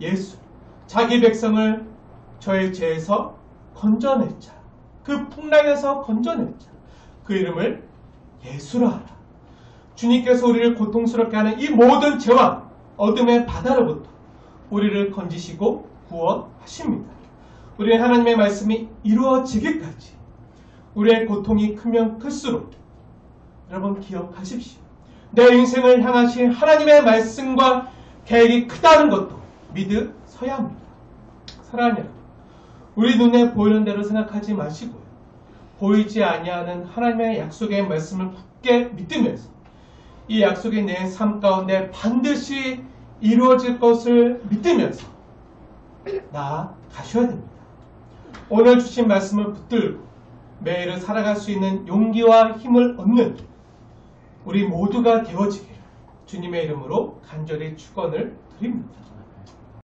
예수, 자기 백성을 저의 죄에서 건져낼 자, 그 풍랑에서 건져낼 자, 그 이름을 예수라 하라. 주님께서 우리를 고통스럽게 하는 이 모든 죄와 어둠의 바다로부터 우리를 건지시고 구원하십니다. 우리는 하나님의 말씀이 이루어지기까지 우리의 고통이 크면 클수록, 여러분 기억하십시오. 내 인생을 향하신 하나님의 말씀과 계획이 크다는 것도 믿으셔야 합니다. 사랑하는 여러분, 우리 눈에 보이는 대로 생각하지 마시고요. 보이지 아니하는 하나님의 약속의 말씀을 굳게 믿으면서 이 약속이 내 삶 가운데 반드시 이루어질 것을 믿으면서 나아가셔야 됩니다. 오늘 주신 말씀을 붙들고 매일을 살아갈 수 있는 용기와 힘을 얻는 우리 모두가 되어지기를 주님의 이름으로 간절히 축원을 드립니다.